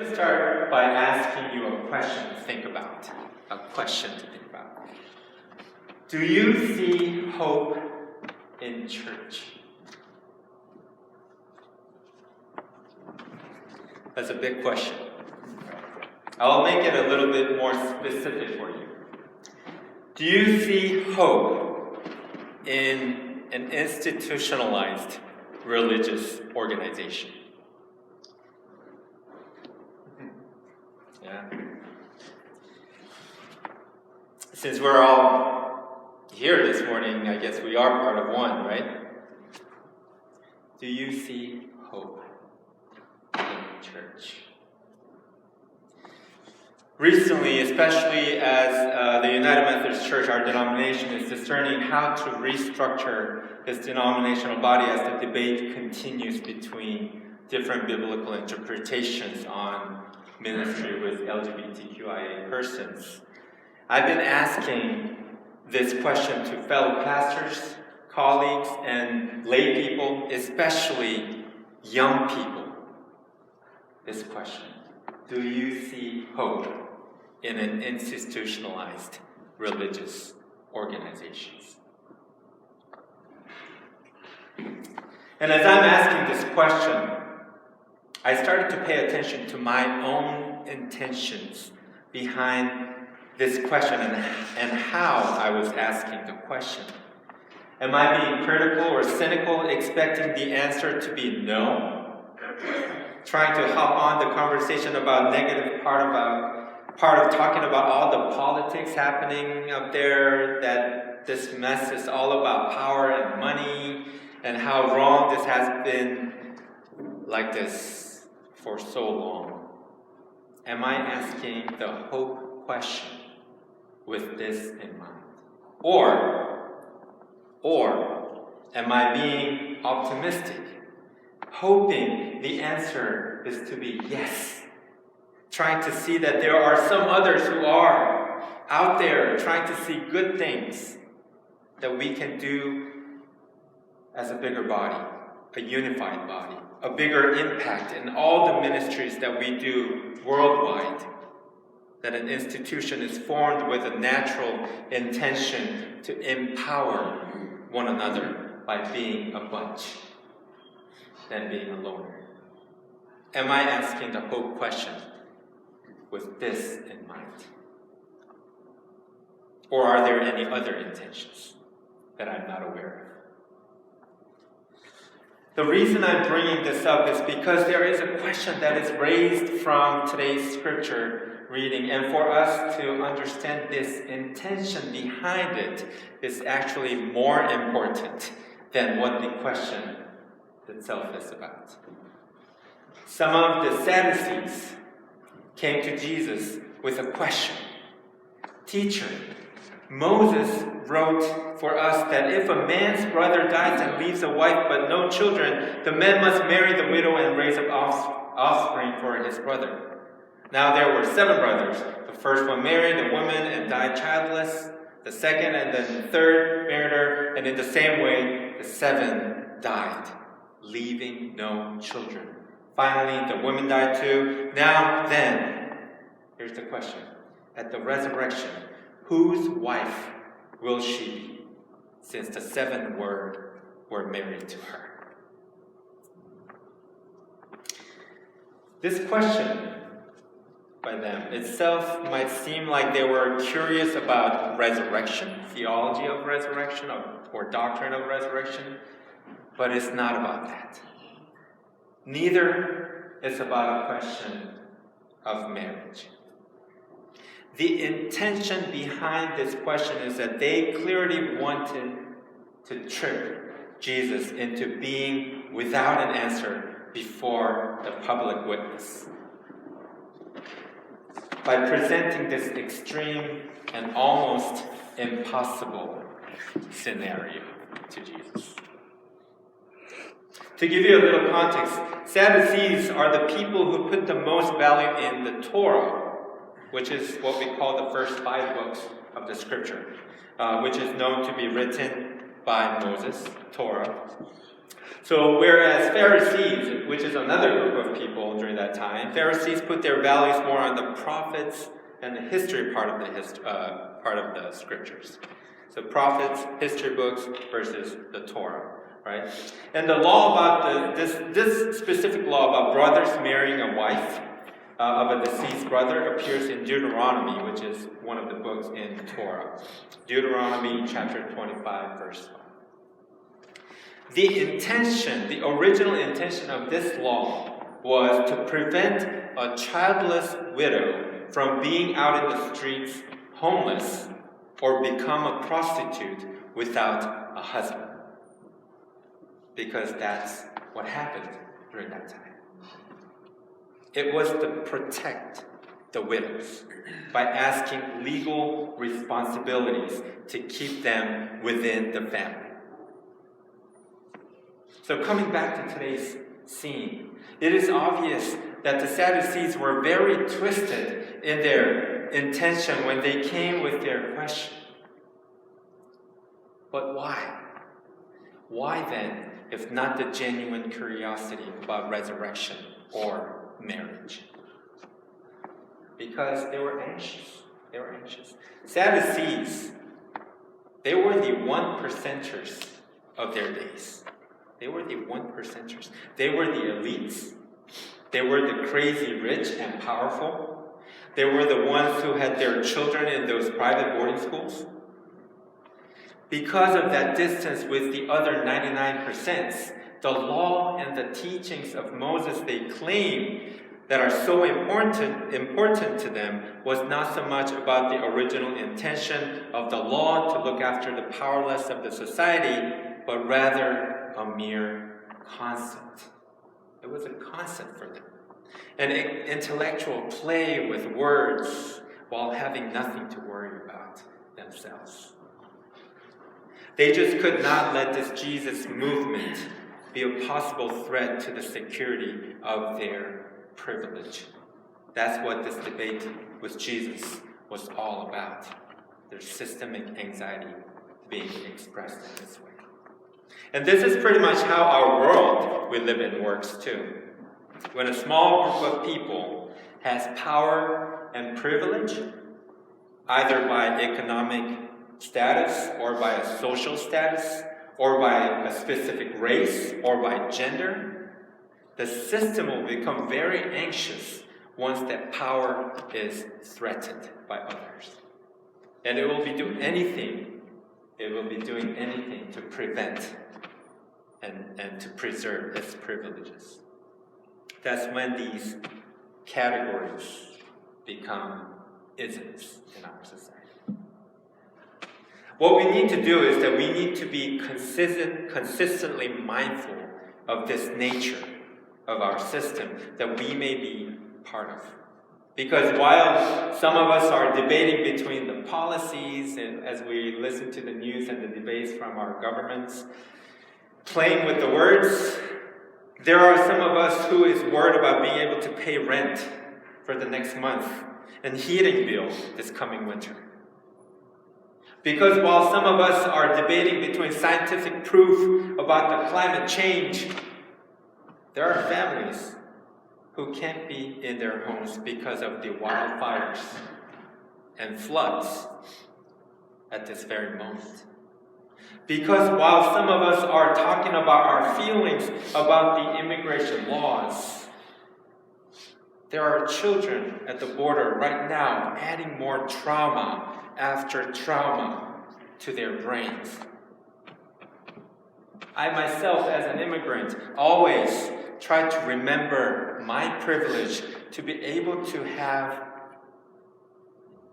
going to start by asking you a question to think about. Do you see hope in church? That's a big question. I'll make it a little bit more specific for you. Do you see hope in an institutionalized religious organization? Yeah. Since we're all here this morning, I guess we are part of one, right? Do you see hope in church? Recently, especially as the United Methodist Church, our denomination, is discerning how to restructure its denominational body as the debate continues between different biblical interpretations on ministry with LGBTQIA persons. I've been asking this question to fellow pastors, colleagues, and lay people, especially young people. This question: do you see hope in an institutionalized religious organizations? And as I'm asking this question, I started to pay attention to my own intentions behind this question and how I was asking the question. Am I being critical or cynical, expecting the answer to be no? Trying to hop on the conversation about negative part of talking about all the politics happening up there, that this mess is all about power and money, and how wrong this has been like this for so long. Am I asking the hope question with this in mind? Or am I being optimistic, hoping the answer is to be yes, trying to see that there are some others who are out there trying to see good things that we can do as a bigger body, a unified body, a bigger impact in all the ministries that we do worldwide, that an institution is formed with a natural intention to empower one another by being a bunch than being a loner. Am I asking the hope question with this in mind? Or are there any other intentions that I'm not aware of? The reason I'm bringing this up is because there is a question that is raised from today's scripture reading, and for us to understand this intention behind it is actually more important than what the question itself is about. Some of the Pharisees came to Jesus with a question. Teacher, Moses wrote for us that if a man's brother dies and leaves a wife but no children, the man must marry the widow and raise up offspring for his brother. Now there were 7 brothers. The first one married a woman and died childless. The second and then the third married her, and in the same way, the 7 died, leaving no children. Finally, the woman died too. Now then, here's the question. At the resurrection, whose wife will she be, since the 7 were married to her? This question by them itself might seem like they were curious about resurrection, theology of resurrection, or doctrine of resurrection, but it's not about that. Neither is about a question of marriage. The intention behind this question is that they clearly wanted to trick Jesus into being without an answer before the public witness by presenting this extreme and almost impossible scenario to Jesus. To give you a little context, Sadducees are the people who put the most value in the Torah, which is what we call the first 5 books of the scripture, which is known to be written by Moses, Torah. So whereas Pharisees, which is another group of people during that time, Pharisees put their values more on the prophets and the history part of the scriptures. So prophets, history books versus the Torah, right? And the law about this specific law about brothers marrying a wife of a deceased brother appears in Deuteronomy, which is one of the books in Torah. Deuteronomy chapter 25, verse 1. The original intention of this law was to prevent a childless widow from being out in the streets homeless or become a prostitute without a husband. Because that's what happened during that time. It was to protect the widows by asking legal responsibilities to keep them within the family. So coming back to today's scene, it is obvious that the Sadducees were very twisted in their intention when they came with their question. But why? Why then, if not the genuine curiosity about resurrection or marriage? Because they were anxious. They were anxious. Sadducees, they were the 1%ers of their days. They were the 1%ers. They were the elites. They were the crazy rich and powerful. They were the ones who had their children in those private boarding schools. Because of that distance with the other 99%, the law and the teachings of Moses they claim that are so important to them was not so much about the original intention of the law to look after the powerless of the society, but rather a mere concept. It was a concept for them. An intellectual play with words while having nothing to worry about themselves. They just could not let this Jesus movement be a possible threat to the security of their privilege. That's what this debate with Jesus was all about. Their systemic anxiety being expressed in this way. And this is pretty much how our world we live in works too. When a small group of people has power and privilege, either by economic status or by a social status or by a specific race or by gender, the system will become very anxious once that power is threatened by others. And it will be doing anything to prevent and to preserve its privileges. That's when these categories become isms in our society. What we need to do is that we need to be consistently mindful of this nature of our system that we may be part of. Because while some of us are debating between the policies and as we listen to the news and the debates from our governments, playing with the words, there are some of us who is worried about being able to pay rent for the next month and heating bill this coming winter. Because while some of us are debating between scientific proof about the climate change, there are families who can't be in their homes because of the wildfires and floods at this very moment. Because while some of us are talking about our feelings about the immigration laws, there are children at the border right now adding more trauma after trauma to their brains. I myself, as an immigrant, always try to remember my privilege to be able to have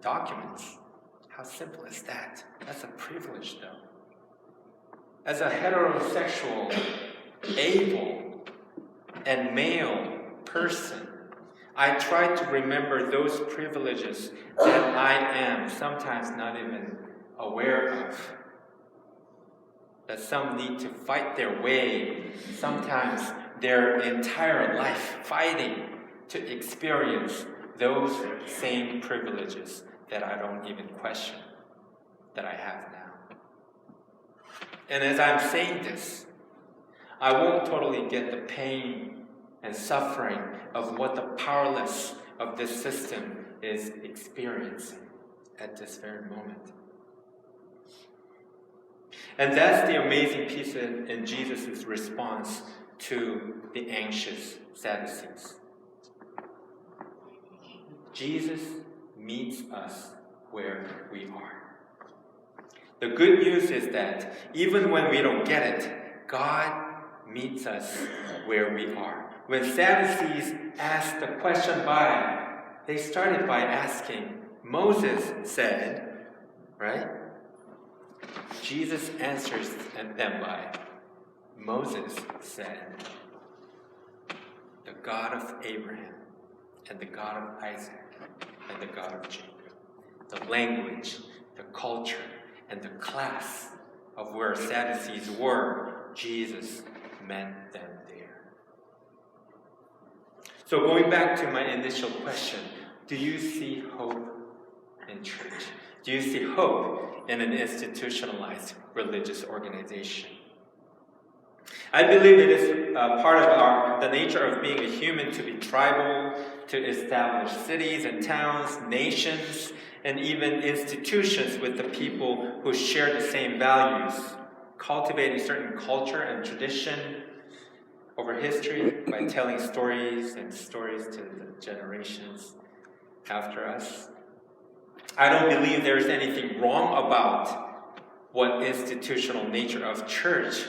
documents. How simple is that? That's a privilege, though. As a heterosexual, able, and male person, I try to remember those privileges that I am sometimes not even aware of. That some need to fight their way, sometimes their entire life fighting to experience those same privileges that I don't even question that I have now. And as I'm saying this, I won't totally get the pain and suffering of what the powerless of this system is experiencing at this very moment. And that's the amazing piece in Jesus' response to the anxious Sadducees. Jesus meets us where we are. The good news is that even when we don't get it, God meets us where we are. When Sadducees asked the question they started by asking, Moses said, right? Jesus answers them by, Moses said, the God of Abraham and the God of Isaac and the God of Jacob. The language, the culture, and the class of where Sadducees were, Jesus met them there. So going back to my initial question, do you see hope in church? Do you see hope in an institutionalized religious organization? I believe it is part of the nature of being a human to be tribal, to establish cities and towns, nations, and even institutions with the people who share the same values, cultivating certain culture and tradition over history by telling stories to the generations after us. I don't believe there's anything wrong about what institutional nature of church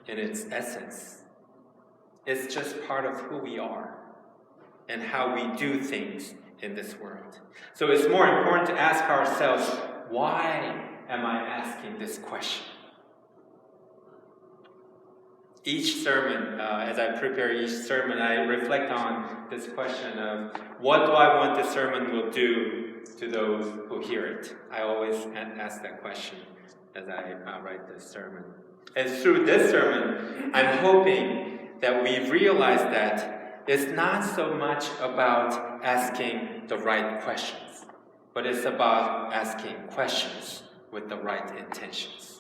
in its essence. It's just part of who we are and how we do things in this world. So it's more important to ask ourselves, why am I asking this question? Each sermon, as I prepare each sermon, I reflect on this question of what do I want this sermon will do to those who hear it? I always ask that question as I write this sermon. And through this sermon, I'm hoping that we realize that it's not so much about asking the right questions, but it's about asking questions with the right intentions.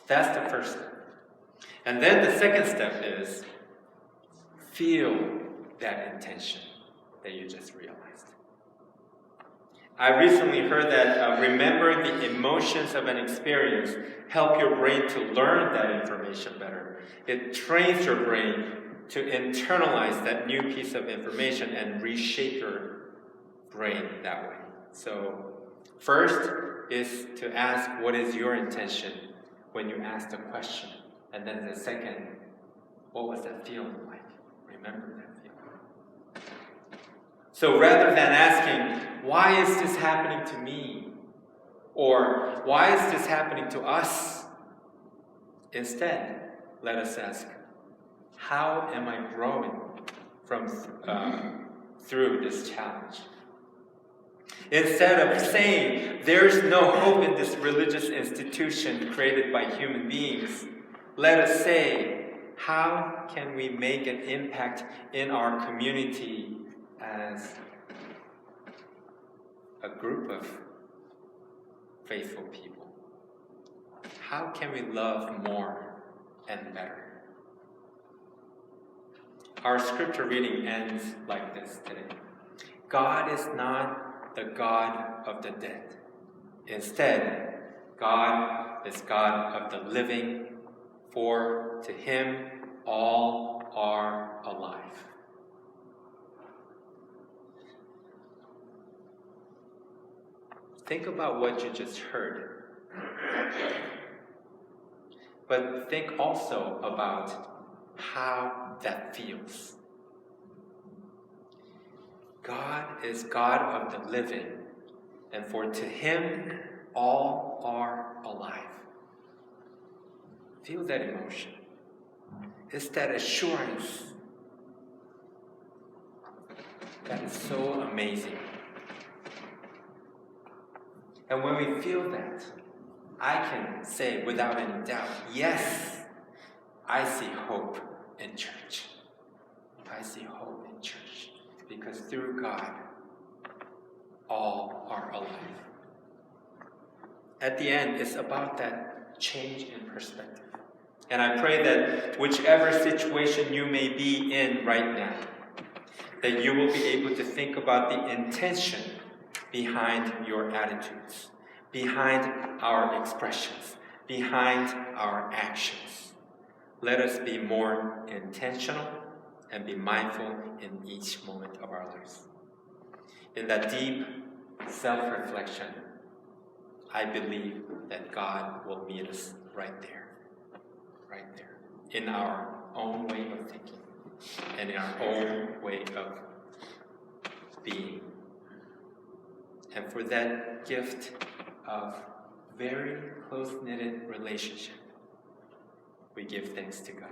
That's the first step. And then the second step is feel that intention that you just realized. I recently heard that remembering the emotions of an experience help your brain to learn that information better. It trains your brain to internalize that new piece of information and reshape your brain that way. So first is to ask, what is your intention when you ask the question? And then the second, what was that feeling like? Remember that feeling. So rather than asking, why is this happening to me? Or why is this happening to us? Instead, let us ask, how am I growing through this challenge? Instead of saying, there's no hope in this religious institution created by human beings, let us say, how can we make an impact in our community as a group of faithful people? How can we love more and better? Our scripture reading ends like this today. God is not the God of the dead. Instead, God is God of the living, for to him all are alive. Think about what you just heard. But think also about how that feels. God is God of the living, and for to him all are alive. Feel that emotion. It's that assurance that is so amazing. And when we feel that, I can say without any doubt, yes, I see hope in church. I see hope in church. Because through God, all are alive. At the end, it's about that change in perspective. And I pray that whichever situation you may be in right now, that you will be able to think about the intention behind your attitudes, behind our expressions, behind our actions. Let us be more intentional and be mindful in each moment of our lives. In that deep self-reflection, I believe that God will meet us right there, in our own way of thinking and in our own way of being. And for that gift of very close-knitted relationship, we give thanks to God.